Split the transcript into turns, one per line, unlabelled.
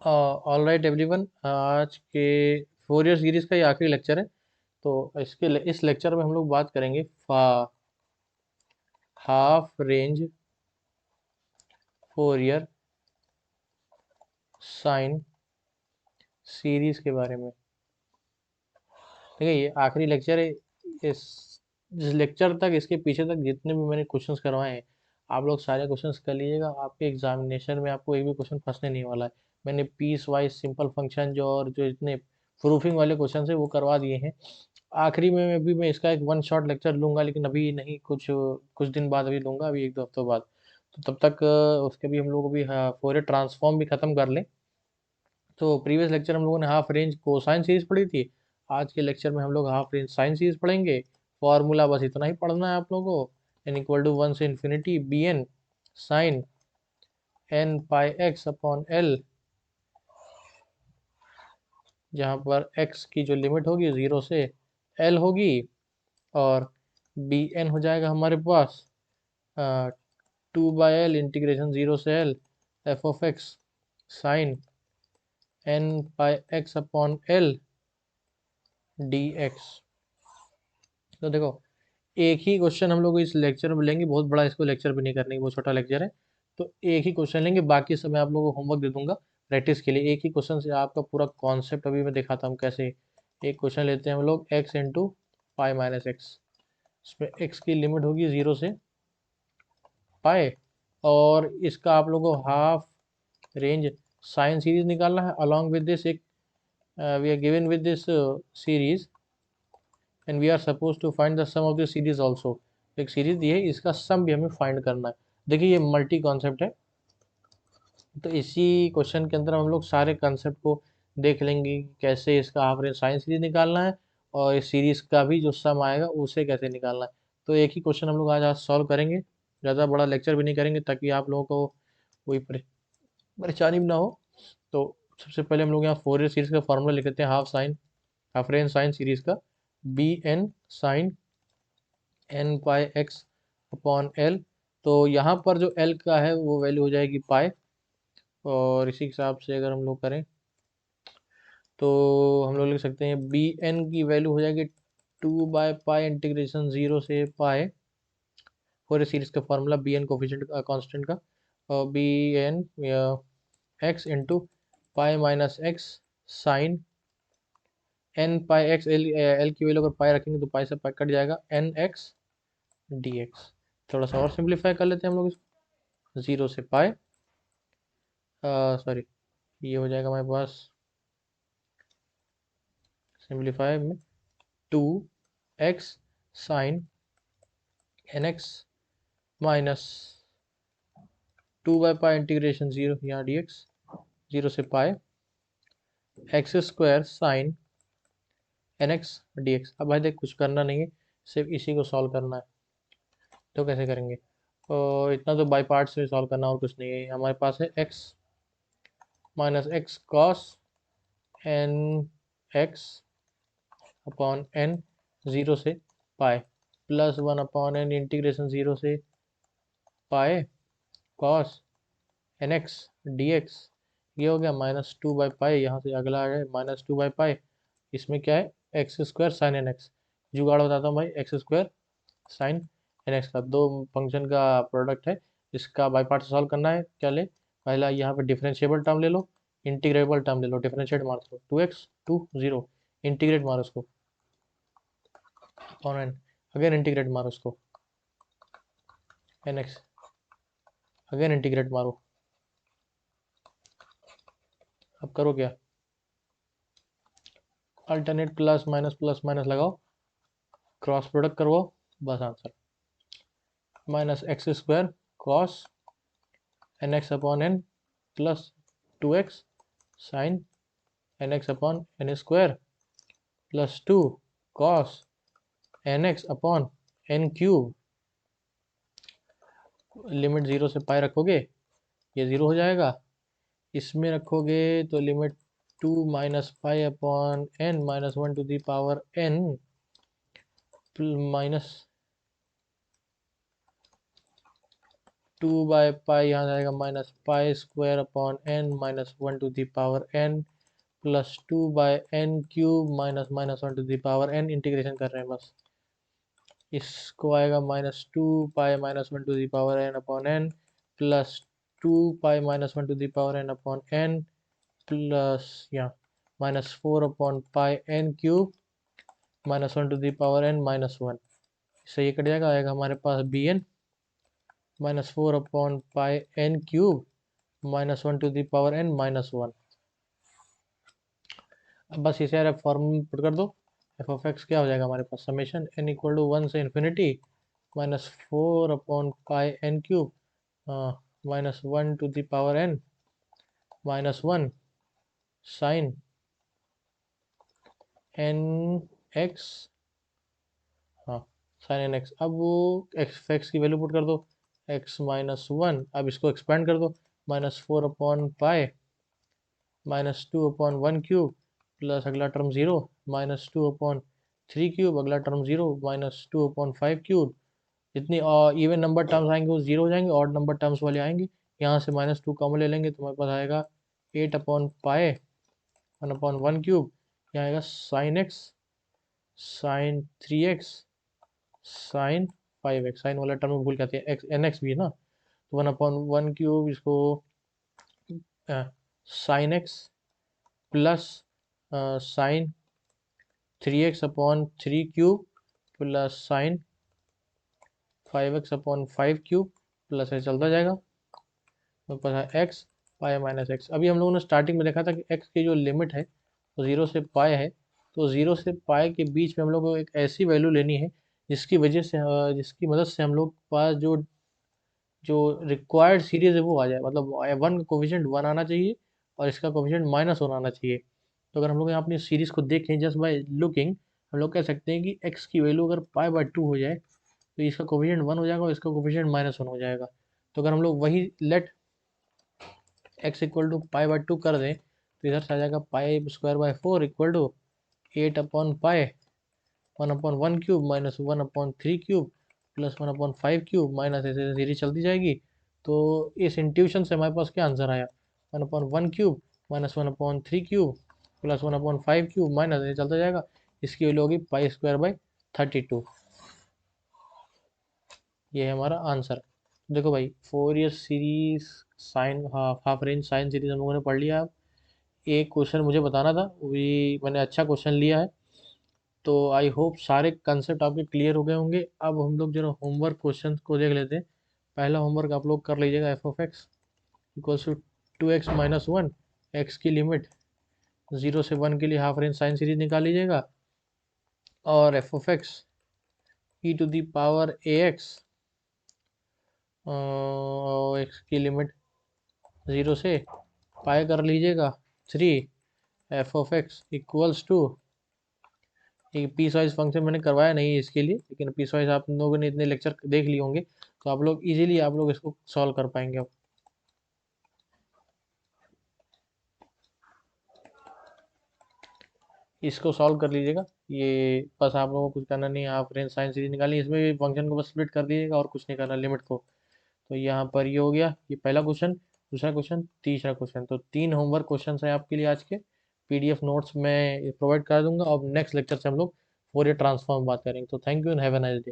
All right everyone, आज के four year series का ये आखिरी लेक्चर है। तो इस लेक्चर में हम लोग बात करेंगे half range four year sine series के बारे में। ठीक है, ये आखिरी लेक्चर है। इस जिस लेक्चर तक, इसके पीछे तक जितने भी मैंने क्वेश्चंस करवाए हैं, आप लोग सारे क्वेश्चंस कर लीजिएगा। आपके एग्जामिनेशन में आपको एक भी क्वेश्चन फंसने नहीं वाला है। मैंने पीस वाइज सिंपल फंक्शन जो इतने प्रूफिंग वाले क्वेश्चन है वो करवा दिए हैं। आखिरी में मैं इसका एक वन शॉट लेक्चर लूंगा, लेकिन अभी नहीं, कुछ कुछ दिन बाद अभी लूंगा, अभी एक दो हफ्तों बाद। तो तब तक उसके भी हम लोग अभी फोरियर ट्रांसफॉर्म भी खत्म कर लें। तो प्रीवियस लेक्चर हम लोगों ने हाफ रेंज कोसाइन सीरीज पढ़ी थी। आज के लेक्चर में हम लोग हाफ रेंज साइन सीरीज पढ़ेंगे। फॉर्मूला बस इतना ही पढ़ना है आप लोगों को। एन इक्वल टू वन से infinity B N sine N pi X upon L, जहाँ पर एक्स की जो लिमिट होगी ज़ीरो से एल होगी, और बी एन हो जाएगा हमारे पास two by L integration zero से L F of X sine N pi X upon L D X. तो देखो, एक ही क्वेश्चन हम लोग इस लेक्चर में लेंगे, बहुत बड़ा इसको लेक्चर भी नहीं करने, बहुत छोटा लेक्चर है। तो एक ही क्वेश्चन लेंगे, बाकी सब मैं आप लोगों को होमवर्क दे दूंगा प्रैक्टिस के लिए। एक ही क्वेश्चन से आपका पूरा कॉन्सेप्ट अभी मैं दिखाता हूँ कैसे। एक क्वेश्चन लेते हैं हम लोग, x into pi minus x. इसमें एक्स की लिमिट होगी ज़ीरो से पाए, और इसका आप लोगों को हाफ रेंज साइन सीरीज निकालना है। अलॉन्ग विद दिस एक we are given with this series, and we are suppose to find the sum of the series also. एक सीरीज दी है, इसका सम भी हमें फाइंड करना है। देखिए, ये मल्टी कॉन्सेप्ट है। तो इसी क्वेश्चन के अंदर हम लोग सारे कॉन्सेप्ट को देख लेंगे कि कैसे इसका हाफ रेंज साइन सीरीज निकालना है, और इस सीरीज का भी जो सम आएगा उसे कैसे निकालना है। तो एक ही क्वेश्चन हम लोग आज आज सॉल्व करेंगे। ज़्यादा बड़ा लेक्चर भी नहीं करेंगे, ताकि आप लोगों को कोई परेशानी भी ना हो। तो सबसे पहले हम लोग यहाँ फोरियर सीरीज का फॉर्मूला लिख लेते हैं। हाफ रेंज साइन सीरीज का B N sine N pi X upon L. तो यहाँ पर जो एल का है वो वैल्यू हो जाएगी पाई, और इसी हिसाब से अगर हम लोग करें तो हम लोग लिख सकते हैं बी एन की वैल्यू हो जाएगी two by pi integration zero से पाई। फोरियर सीरीज का formula B N coefficient constant का, और B N X into pi minus X sine N pi X. L L की वैल्यू अगर पाई रखेंगे तो पाई से पाई कट जाएगा, एन एक्स डी एक्स। थोड़ा सा और सिंप्लीफाई कर लेते हैं हम लोग इसको। ज़ीरो से पाई, सॉरी, ये हो जाएगा हमारे पास सिंप्लीफाई में two x sine N X minus two by pi integration zero, यहाँ डी एक्स ज़ीरो से pi X square sine N x D X. अब भाई देख, कुछ करना नहीं है, सिर्फ इसी को सॉल्व करना है। तो कैसे करेंगे? और इतना तो बाई पार्ट से सॉल्व करना, और कुछ नहीं है। हमारे पास है x minus x cos n x upon n zero से pi, plus one upon n integration zero से pi cos n x D x. ये हो गया माइनस टू बाई पाई, यहाँ से अगला आ जाए माइनस टू बाई पाई। इसमें क्या है? X square sine N x. जुगाड़ बताता हूँ भाई, x square sine N x का दो फंक्शन का प्रोडक्ट है। इसका बाई पार्ट से सॉल्व करना है। क्या ले? पहला यहाँ पे डिफरेंशिएबल टर्म ले लो, इंटीग्रेबल टर्म ले लो, डिफरेंशिएट मार दो, two x to zero, integrate मारो उसको अपॉन एन, अगेन इंटीग्रेट मारो उसको एन एक्स, अगेन इंटीग्रेट मारो। अब करो क्या? अल्टरनेट प्लस माइनस लगाओ, क्रॉस प्रोडक्ट करो, बस answer. Minus x square cos n x upon N plus two x sine N x upon n square plus two cos n x upon n cube. Limit zero से pi रखोगे, ये zero हो जाएगा। इसमें रखोगे तो limit to minus pi upon N minus one to the power N minus 2/पाई यहाँ जाएगा minus pi square upon N minus 1 to the power n plus 2/n³ minus minus 1 to the power n। Integration कर रहे हैं बस। इसको आएगा -2 pi minus 1 to the power n upon N plus 2 pi minus 1 to the power n upon N plus यहाँ -4/पाई n³ minus 1 to the power n minus 1। इससे ये cut जाएगा, आएगा हमारे पास bn -4/पाई n³ minus 1 to the power n minus 1। अब बस इसे यार फॉर्म में पुट कर दो। एफ ऑफ एक्स क्या हो जाएगा हमारे पास, समेशन n इक्वल टू 1 से इन्फिनिटी -4/पाई n³ minus 1 to the power n minus 1 sine N X, हाँ साइन एन एक्स। अब वो एक्स की वैल्यू पुट कर दो, x -1। अब इसको एक्सपेंड कर दो, -4/पाई -2/1³ प्लस अगला टर्म 0 -2/3³ अगला टर्म 0 -2/5³। जितनी इवन नंबर टर्म्स आएंगे वो 0 हो जाएंगे, ऑड नंबर टर्म्स वाले आएंगे। यहाँ से -2 कॉमन ले लेंगे तो हमारे पास आएगा 8/पाई 1/1³। यहाँ आएगा sine x sine 3x sine 5x। Sine वाला टर्म भूल जाते हैं, एक्स एन एक्स भी है ना, तो 1/1³ इसको sine x plus sine 3x/3³ plus sine 5x/5³ plus है चलता जाएगा। तो पास है x पाई माइनस एक्स। अभी हम लोगों ने स्टार्टिंग में देखा था कि x की जो लिमिट है वो 0 से पाई है, तो 0 से पाई के बीच में हम लोग को एक ऐसी वैल्यू लेनी है जिसकी वजह से जिसकी मदद से हम लोग पास जो जो रिक्वायर्ड सीरीज है वो आ जाए। मतलब वन का कोफिशिएंट 1 आना चाहिए और इसका कोफिशिएंट -1 आना चाहिए। तो अगर हम लोग यहाँ अपनी सीरीज को देखें जस्ट बाय लुकिंग, हम लोग कह सकते हैं कि x की वैल्यू अगर पाई/2 हो जाए तो इसका कोफिशिएंट 1 हो जाएगा और इसका कोफिशिएंट -1 हो जाएगा। तो अगर हम लोग वही लेट x इक्वल टू पाई/2 कर दें तो इधर से आ जाएगा पाई²/4 इक्वल टू 8/पाई 1/1³ माइनस 1/3³ प्लस 1/5³ माइनस ऐसे सीरीज चलती जाएगी। तो इस इंट्यूशन से हमारे पास क्या आंसर आया, 1/1³ माइनस 1/3³ प्लस 1/5³ माइनस ऐसे चलता जाएगा। इसकी वैल्यू होगी पाई²/32। ये है हमारा आंसर। देखो भाई, Fourier series sine half range sine series हम लोगों ने पढ़ लिया। एक क्वेश्चन मुझे बताना था, वो भी मैंने अच्छा क्वेश्चन लिया है। तो आई होप सारे कंसेप्ट आपके क्लियर हो गए होंगे। अब हम लोग जरा होमवर्क क्वेश्चन को देख लेते हैं। पहला होमवर्क आप लोग कर लीजिएगा, f of x equals to 2x-1, x की लिमिट 0 से 1 के लिए हाफ रेंज साइन सीरीज निकाल लीजिएगा। और f of x e⁻AX x की लिमिट 0 से पाई कर लीजिएगा 3। F of x equals to, एक पीस वाइज फंक्शन मैंने करवाया नहीं है इसके लिए, लेकिन पीस वाइज आप लोगों ने इतने लेक्चर देख लिए होंगे तो आप लोग इजीली आप लोग इसको सॉल्व कर पाएंगे। अब इसको सॉल्व कर लीजिएगा। ये बस आप लोगों को कुछ करना नहीं है, आप रेंज साइन सीरीज निकालिए, इसमें भी फंक्शन को बस स्प्लिट कर दीजिएगा और कुछ नहीं करना लिमिट को। तो यहाँ पर ये हो गया, ये पहला क्वेश्चन, दूसरा क्वेश्चन, तीसरा क्वेश्चन। तो 3 होमवर्क क्वेश्चन है आपके लिए आज के। पीडीएफ नोट्स मैं प्रोवाइड कर दूंगा और नेक्स्ट लेक्चर से हम लोग फोरियर ट्रांसफॉर्म बात करेंगे। तो thank you and have a nice day.